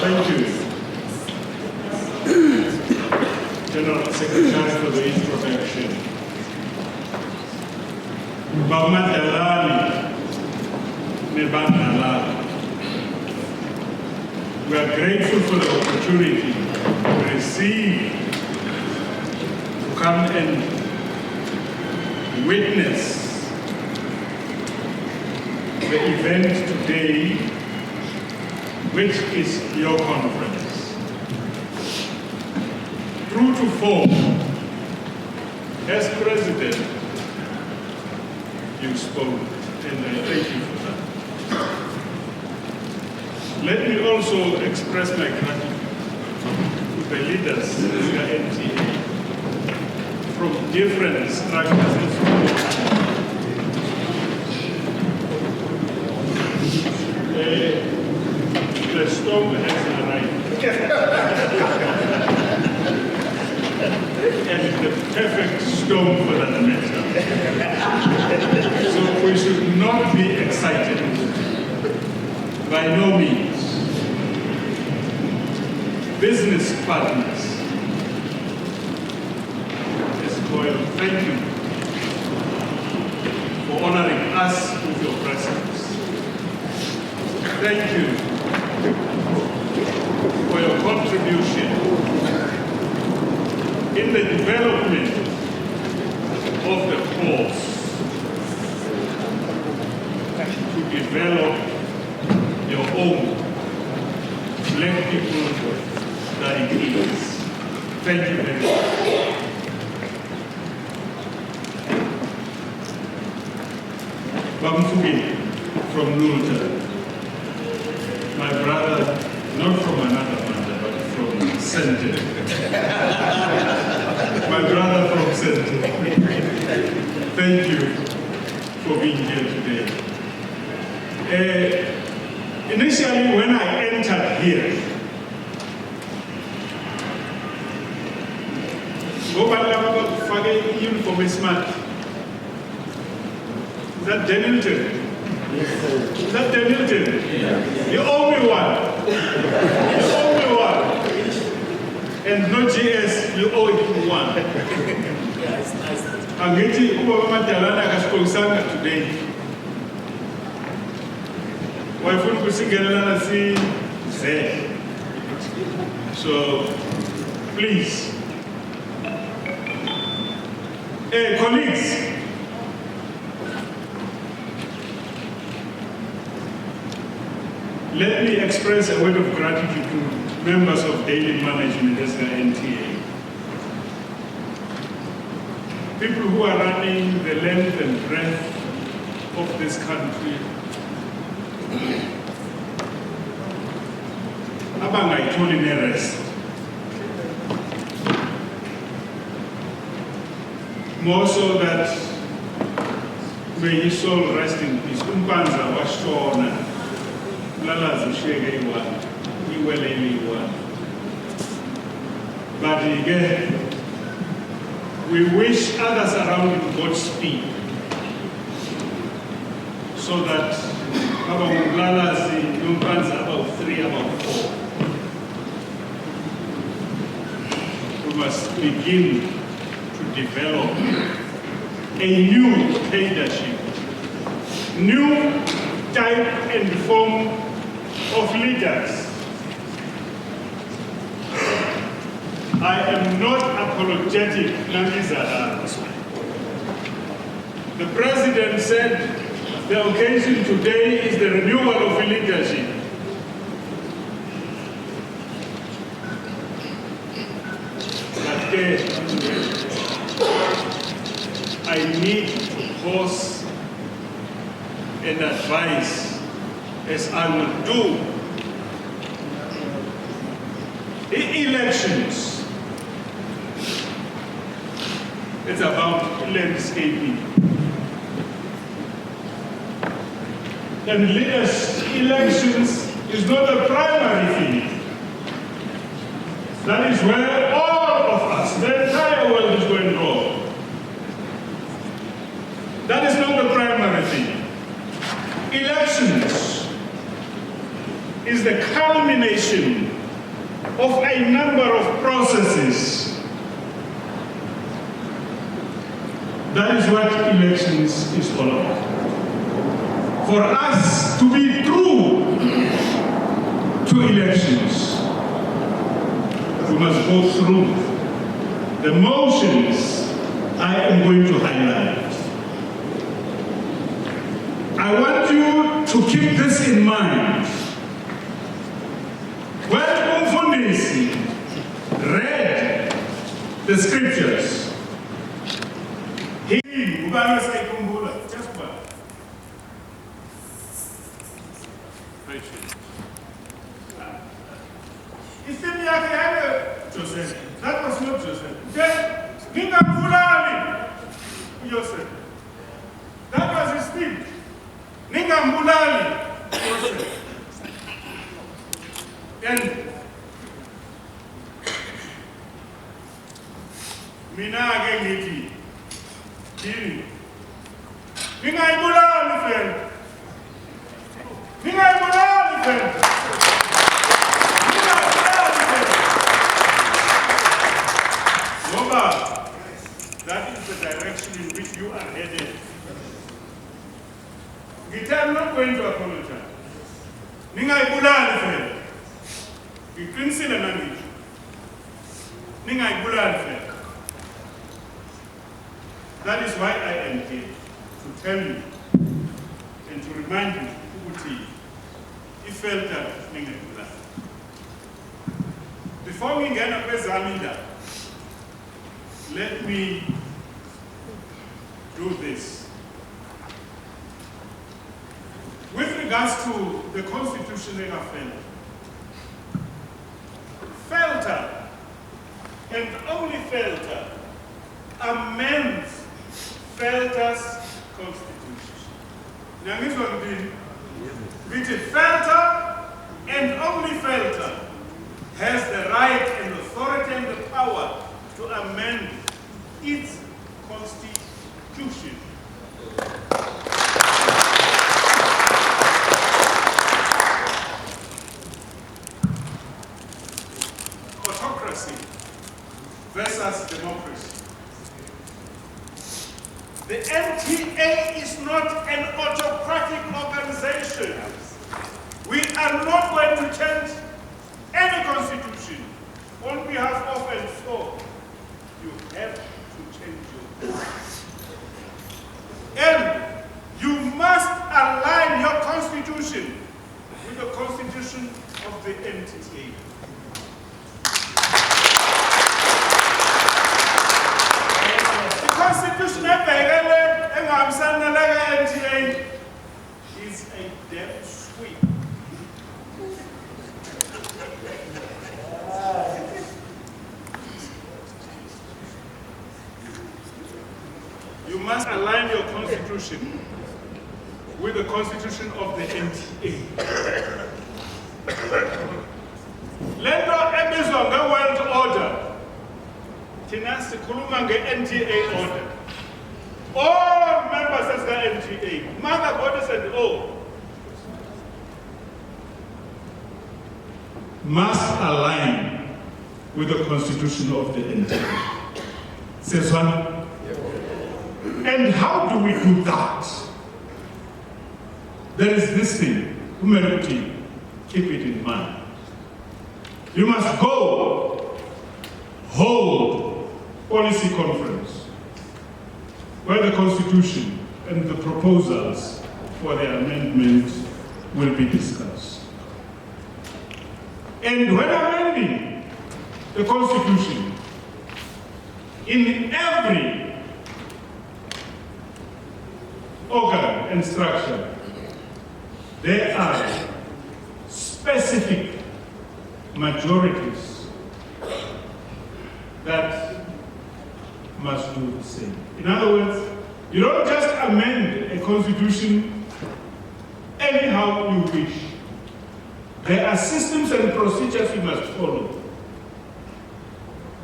Thank you, General Secretary, for the introduction. Bamadalani, Nebandalani. We are grateful for the opportunity to receive, to come and witness the event today, which is your conference. True to form, as President, you spoke, and I thank you for that. Let me also express my gratitude to the leaders of the NTA from different structures and schools. The storm has arrived. And the perfect storm for that matter. So we should not be excited. By no means. Business partners, Ms. Boyle, thank you for honoring us with your presence. Thank you for your contribution in the development of the course to develop your own Black people that it is. Thank you very much. Bamfuki from Lulta, my brother, not from another mother, but from Center. My brother from Center. Thank you for being here today. Initially, when I entered here, uniform is smart. Is that Denilton? Yes, sir. Is that Denilton? Yeah. You owe me one. You owe me one. And no GS, you owe it one. Yeah, it's nice. I'm getting Ubama Talana Kasposanga today. Why food Kusingalana see there? So please. Colleagues, let me express a word of gratitude to members of daily management as the NTA. People who are running the length and breadth of this country. Abangayitholi nerest. More so that may his soul rest in peace. Umpanza washona, lalazi shege one, iweleli one. But again, we wish others around him Godspeed, so that about lalazi, umpanza about 3, about 4. We must begin to develop a new leadership, new type and form of leaders. I am not apologetic, The President said the occasion today is the renewal of leadership. I need to pause and advise, as I will do. In elections, it's about landscaping. And elections is not a primary thing. That is where all of us, the entire world is going wrong. That is not the primary thing. Elections is the culmination of a number of processes. That is what elections is all about. For us to be true to elections, we must go through the motions I am going to highlight. I want you to keep this in mind. When Umfundisi read the scriptures, he just one. Joseph. That was not Joseph. Joseph. That was his speech. Joseph. And Mina again ngithi yini ngingayibulali friend Ngoba that is the direction in which you are headed. I'm not going to apologize. Ngingayibulali friend ngiqinisile nami ningayibulali friend. That is why I am here, to tell you and to remind you ukuthi FELLDTA ningayibulali. Before ngingena kwezami indaba, let me do this. With regards to the constitution of FELLDTA, and only FELLDTA, amends FELLDTA's constitution. Now, this one which is FELLDTA, and only FELLDTA, has the right and authority and the power to amend its constitution. Autocracy versus democracy. The NTA is not an autocratic organization. We are not going to change any constitution on behalf of and for. You have to change yours. And you must align your constitution with the constitution of the NTA. Constitution is a dead sweep. You must align your constitution with the constitution of the NTA. Lento ebizwa nge-world order. Thina sikhuluma nge-NTA order. All members of the NTA, mother, goddess, and all, must align with the constitution of the NTA. Says one. And how do we do that? There is this thing, humility, keep it in mind. You must go hold policy conference where the Constitution and the proposals for the amendment will be discussed. And when amending the Constitution, in every organ and structure, there are specific majorities that must do the same. In other words, you don't just amend a constitution anyhow you wish. There are systems and procedures you must follow.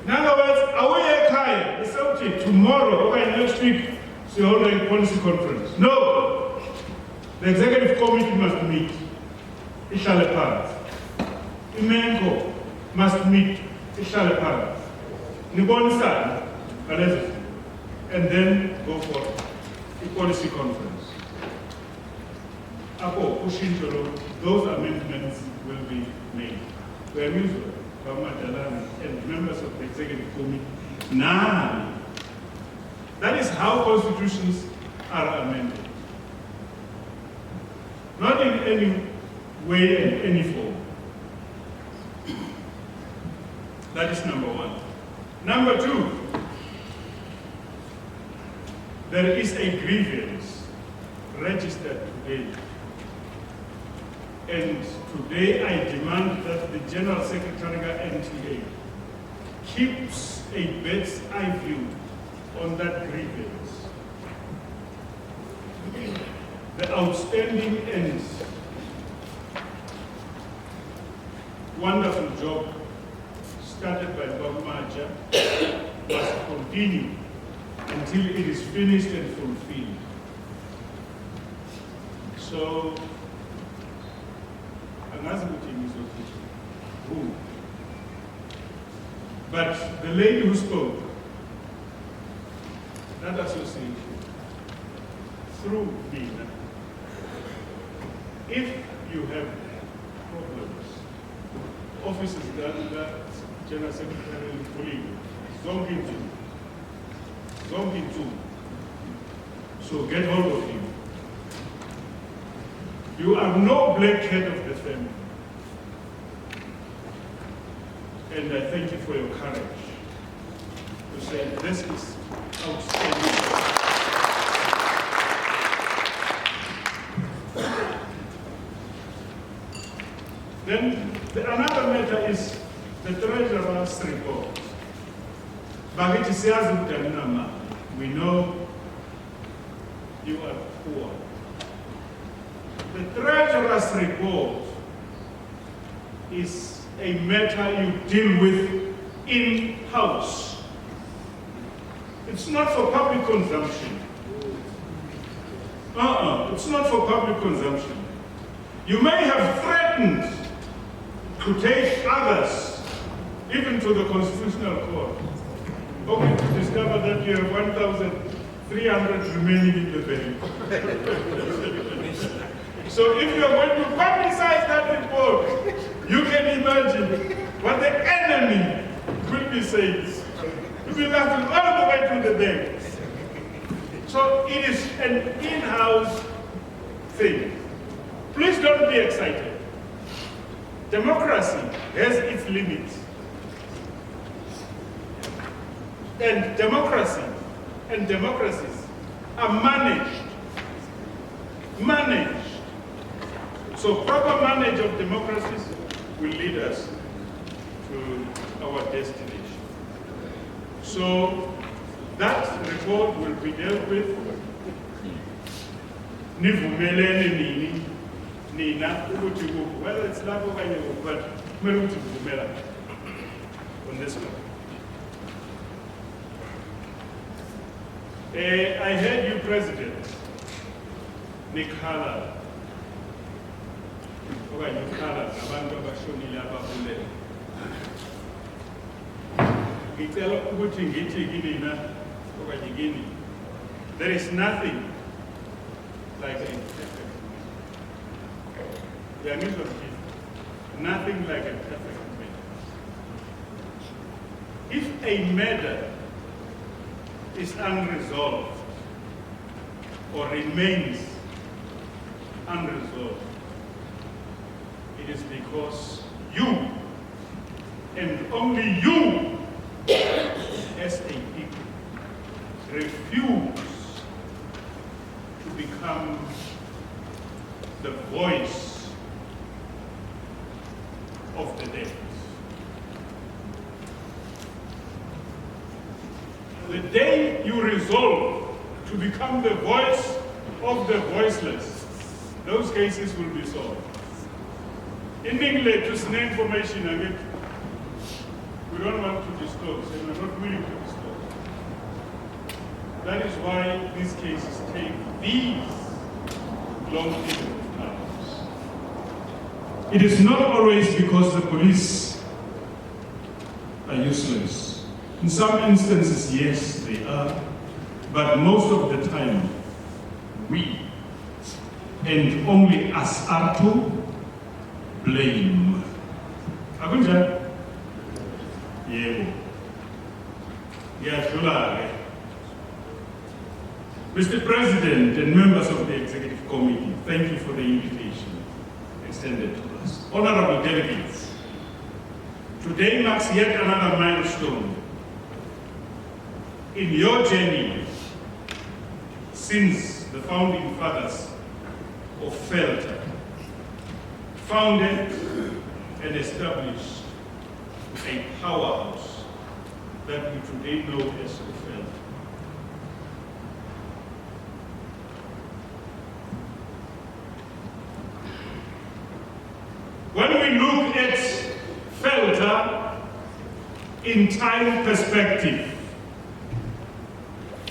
In other words, away Kaya, the subject, tomorrow or next week, we hold a policy conference. No! The executive committee must meet. It shall apart. Imengo, must meet ihlale phakathi nibonisane ngalezo zinto, and then go for a policy conference. Those amendments will be made. We are usual, and members of the executive committee. Now, that is how constitutions are amended. Not in any way and any form. That is number one. Number two, there is a grievance registered today. And today I demand that the General Secretary of NTA keeps a bird's eye view on that grievance. The outstanding and wonderful job started by Bob Maja must continue until it is finished and fulfilled. So, but the lady who spoke, that association, through me, if you have problems, offices that General Secretary Zongin too. So get hold of him. You are no black cat of the family. And I thank you for your courage to say this is outstanding. Then another matter is the treasurer's report. We know you are poor. The treasurer's report is a matter you deal with in-house. It's not for public consumption. It's not for public consumption. You may have threatened to take others, even to the Constitutional Court, only to discover that you have 1,300 remaining in the bank. So if you are going to publicize that report, you can imagine what the enemy will be saying. You will have to go all the way to the bank. So it is an in-house thing. Please don't be excited. Democracy has its limits. And democracy and democracies are managed. So proper manage of democracies will lead us to our destination. So that report will be dealt with. Whether it's love or but on this one. I heard you, President Nikhala. There is nothing like a perfect. Nothing like a perfect man. If a matter is unresolved or remains unresolved, it is because you, and only you, as a people, refuse to become the voice of the dead. The day you resolve to become the voice of the voiceless, those cases will be solved. In English, just an information again, we don't want to disclose, and we're not willing to disclose. That is why these cases take these long periods of time. It is not always because the police are useless. In some instances, yes, they are, but most of the time, we, and only us, are to blame. Akunjani? Yebo. Ngiyadlula-ke. Mr. President and members of the Executive Committee, thank you for the invitation extended to us. Honorable delegates, today marks yet another milestone in your journey since the founding fathers of FELLDTA founded and established a powerhouse that we today know as FELLDTA. When we look at FELLDTA in time perspective,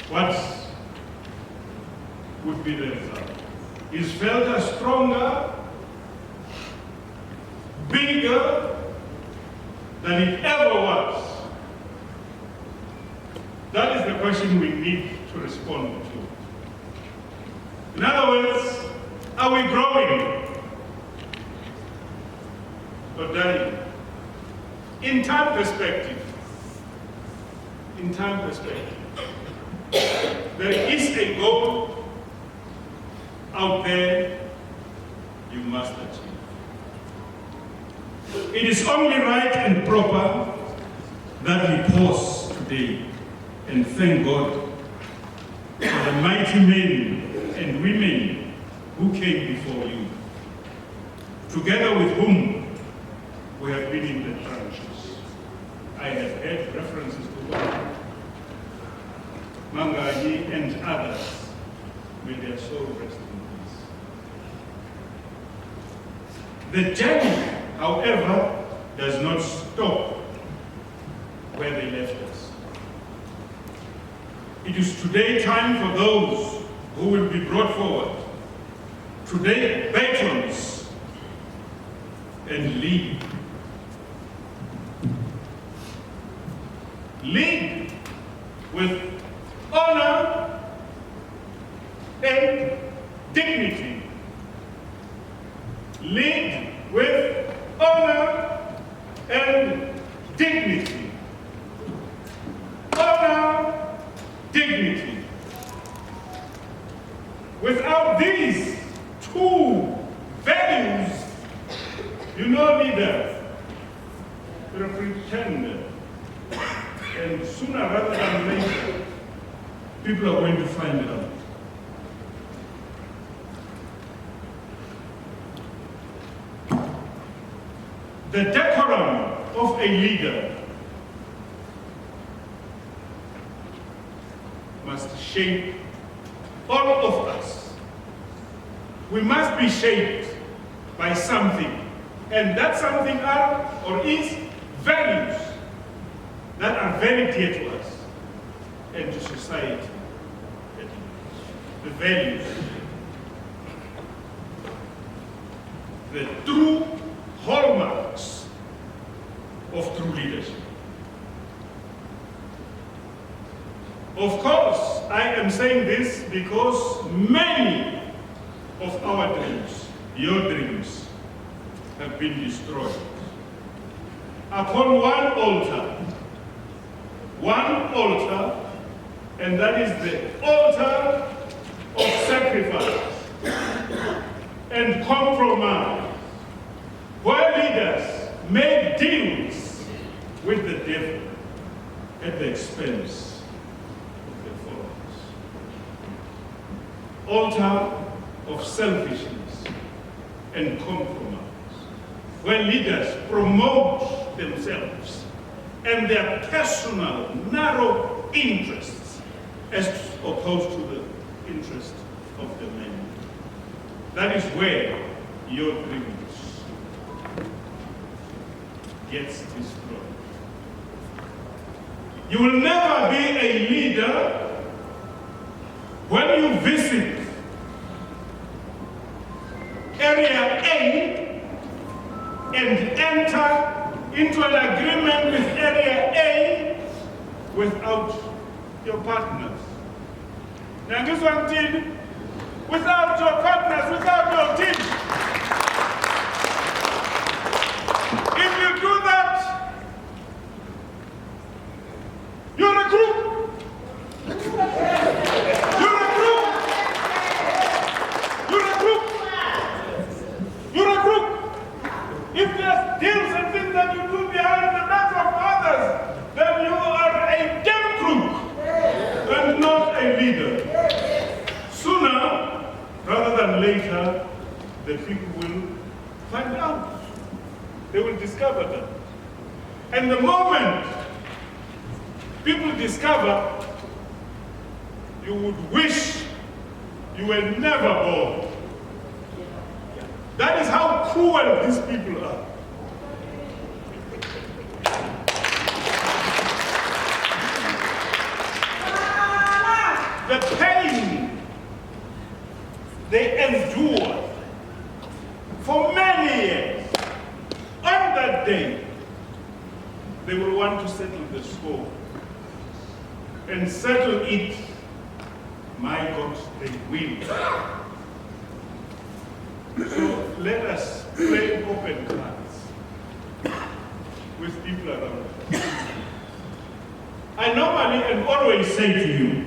what would be the result? Is FELLDTA stronger, bigger than it ever was? That is the question we need to respond to. In other words, are we growing or dying? In time perspective, there is a goal out there you must achieve. It is only right and proper that we pause today and thank God for the mighty men and women who came before you, together with whom we have been in the trenches. I have heard references to God, Mangaji and others. May their soul rest in peace. The journey, however, does not stop where they left us. It is today time for those who will be brought forward to take batons and lead. Lead with honor and dignity. Lead with honor and dignity. Honor, dignity. Without these two values, you know, leaders, you're a pretender. And sooner rather than later, people are going to find it out. The decorum of a leader must shape all of us. We must be shaped by something, and that something are or is values that are very dear to us and to society. The values, the true hallmarks of true leadership. Of course, I am saying this because many of our dreams, your dreams, have been destroyed. Upon one altar, and that is the altar of sacrifice and compromise, where leaders make deals with the devil at the expense of their followers. Altar of selfishness and compromise, where leaders promote themselves and their personal, narrow interests as opposed to the interest of the many. That is where your dreams gets destroyed. You will never be a leader when you visit Area A and enter into an agreement with Area A without your partners. Now this one team, without your partners, without your team. If you do that, you're a group. You're a group. You're a group. You're a group. If there's deals and things that you do behind the backs of others, then you are a damn group and not a leader. Sooner rather than later, the people will find out. They will discover that. And the moment people discover, you would wish you were never born. That is how cruel these people are. The pain they endured for many years, on that day, they will want to settle the score. And settle it, my God, they will. So let us play open cards with people around us. I normally and always say to you,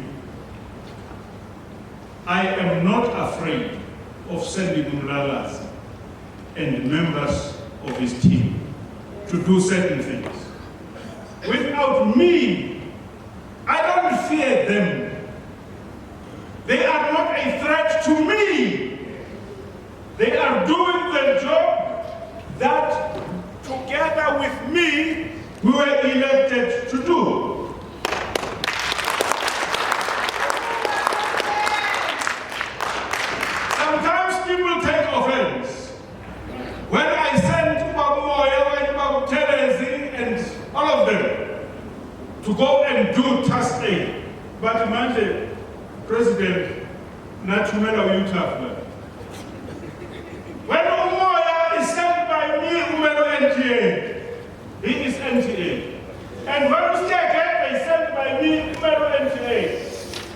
I am not afraid of sending Mulalas and members of his team to do certain things. Without me, I don't fear them. They are not a threat to me. They are doing the job that, together with me, we were elected to do. Sometimes people take offense when I send Babumoya and Babu Terezi and all of them to go and do task A. But imagine, President, Natumela Utah. When Umoya is sent by me, Umelo NTA, he is NTA. And when Ustake is sent by me, Umelo NTA.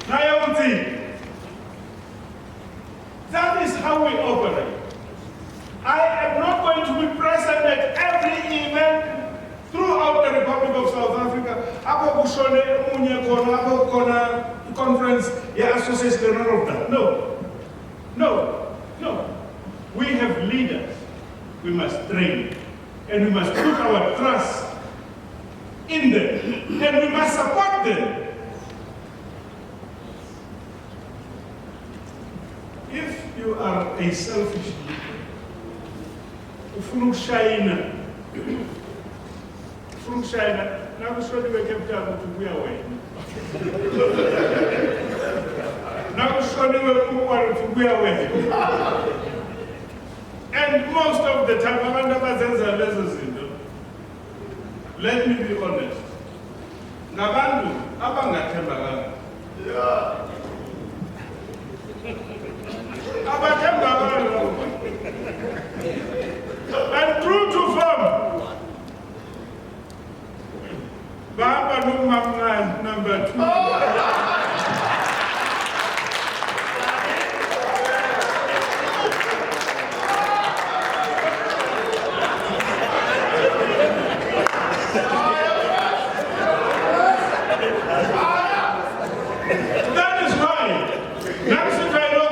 Nayauti. That is how we operate. I am not going to be present at every event throughout the Republic of South Africa. Conference, association, none of that. No. We have leaders. We must train. And we must put our trust in them. And we must support them. If you are a selfish leader, from China, now we should be kept out to be away. Now we should be to be away. And most of the time, let me be honest. Nabandu, abangathembakanga. And true to form, Baba Numam number 2. That is why Nancy Kaino,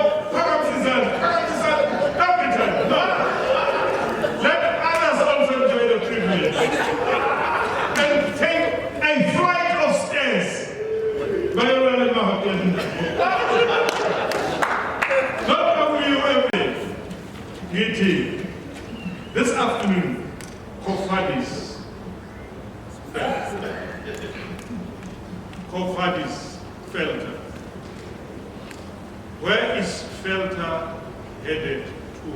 let others also enjoy the privilege and take a flight of stairs. Not only you every meeting this afternoon, Kofadis FELLDTA. Where is FELLDTA headed to?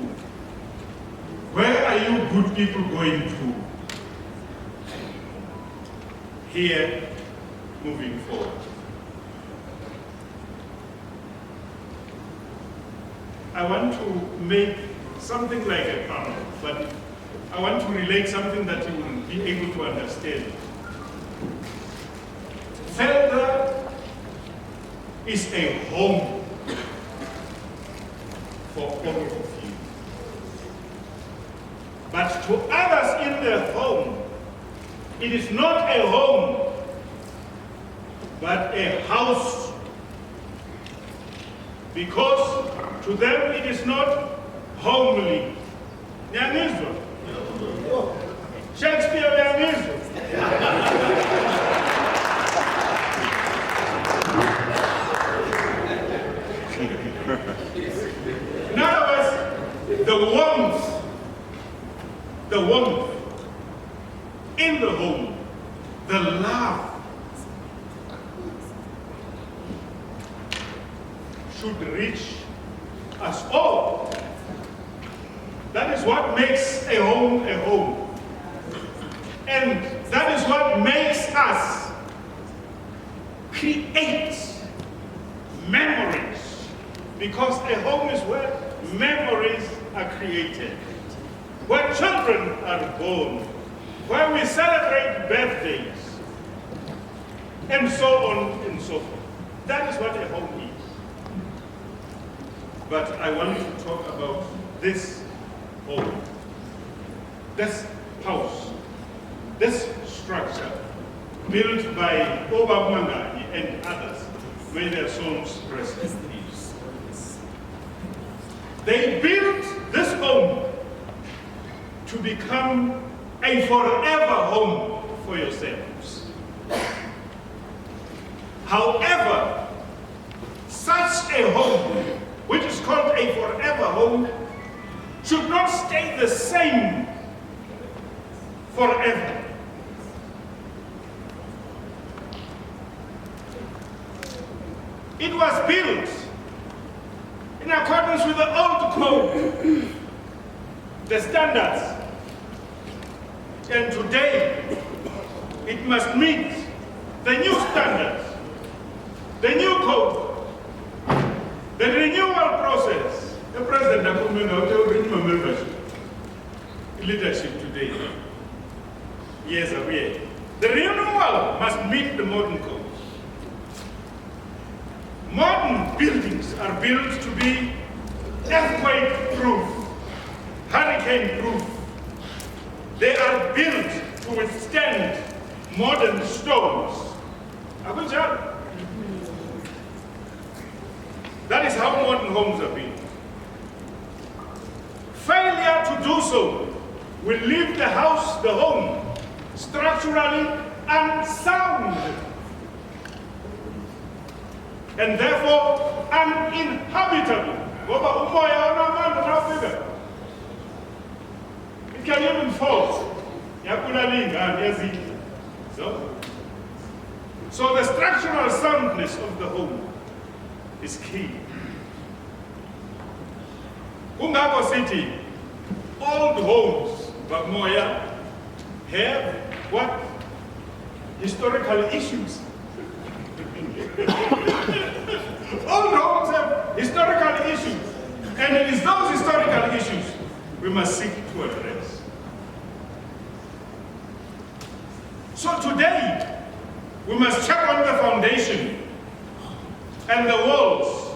Where are you good people going to? Here, moving forward. I want to make something like a panel, but I want to relate something that you will be able to understand. FELLDTA is a home for all of you. But to others in the home, it is not a home, but a house. Because to them it is not homely. Nyangizwa? Shakespeare nyangizwa? In other words, the warmth in the home, the love should reach us all. That is what makes a home a home. And that is what makes us create memories. Because a home is where memories are created, where children are born, where we celebrate birthdays, and so on and so forth. That is what a home is. But I want to talk about this home, this house, this structure built by Obab Mangani and others. May their souls rest in peace. They built this home to become a forever home for yourselves. However, such a home, which is called a forever home, should not stay the same forever. It was built in accordance with the old code, the standards. And today, it must meet the new standards, the new code, the renewal process. The President of membership, leadership today, years away. The renewal must meet the modern code. Modern buildings are built to be earthquake-proof, hurricane-proof. They are built to withstand modern storms. That is how modern homes are built. Failure to do so will leave the house, the home, structurally unsound and therefore uninhabitable. It can even fall. So the structural soundness of the home is key. Kungako City, old homes, Bamoya, have what? Historical issues. Old homes have historical issues. And it is those historical issues we must seek to address. So today, we must check on the foundation and the walls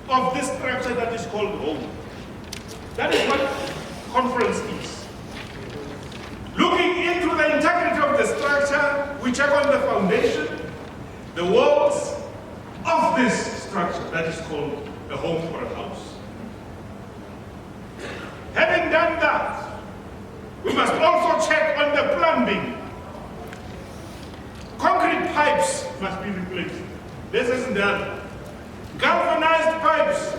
of this structure that is called home. That is what conference is. Looking into the integrity of the structure, we check on the foundation, the walls of this structure that is called a home or a house. Having done that, we must also check on the plumbing. Concrete pipes must be replaced. This isn't that. Galvanized pipes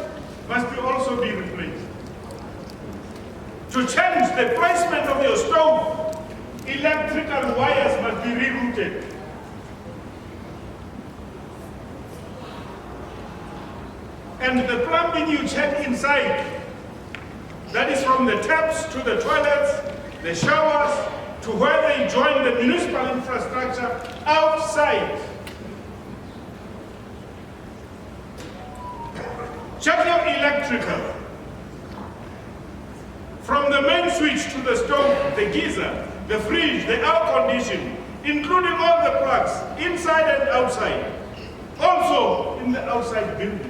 must also be replaced. To change the placement of your stove, electrical wires must be rerouted. And the plumbing you check inside, that is from the taps to the toilets, the showers, to where they join the municipal infrastructure outside. Check your electrical. From the main switch to the stove, the geyser, the fridge, the air conditioning, including all the plugs, inside and outside. Also in the outside buildings.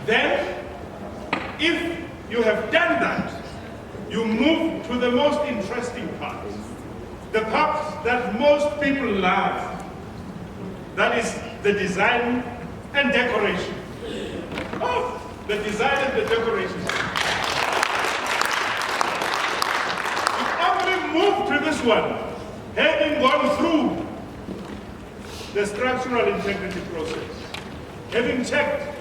Then, if you have done that, you move to the most interesting part. The part that most people love. That is the design and decoration. Oh, the design and the decoration. You only move to this one, having gone through the structural integrity process, having checked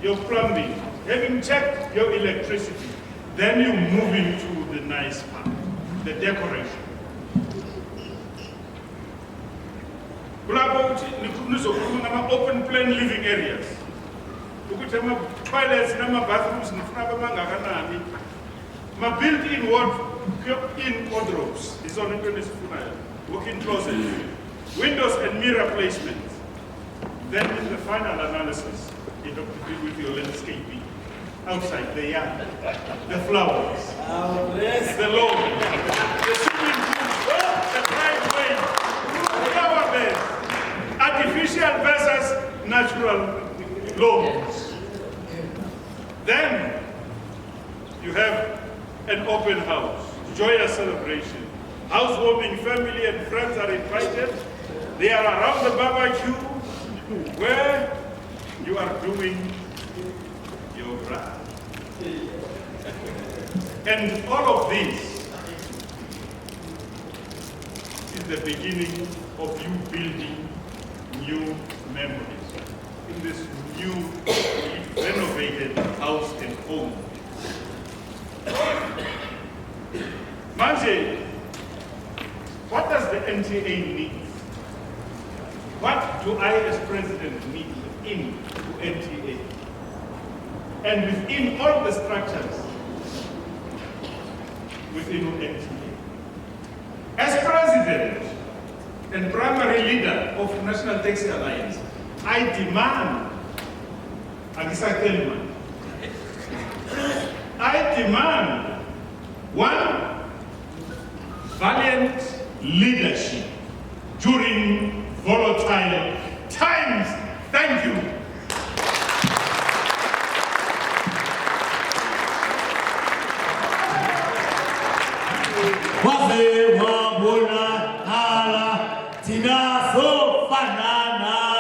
your plumbing, having checked your electricity, then you move into the nice part, the decoration. Open plan living areas. Toilets, bathrooms, built-in wardrobes. Walk-in closets, windows and mirror placements. Then in the final analysis, you have to deal with your landscaping. Outside, the yard, the flowers, the lawn, the swimming pool, the driveway, flower beds, artificial versus natural lawns. Then you have an open house, joyous celebration. Housewarming, family and friends are invited. They are around the barbecue where you are doing your brand. And all of this is the beginning of you building new memories in this new renovated house and home. Manje, what does the NTA need? What do I as president need within NTA? And within all the structures within NTA. As president and primary leader of National Taxi Alliance, I demand, I demand one, valiant leadership during volatile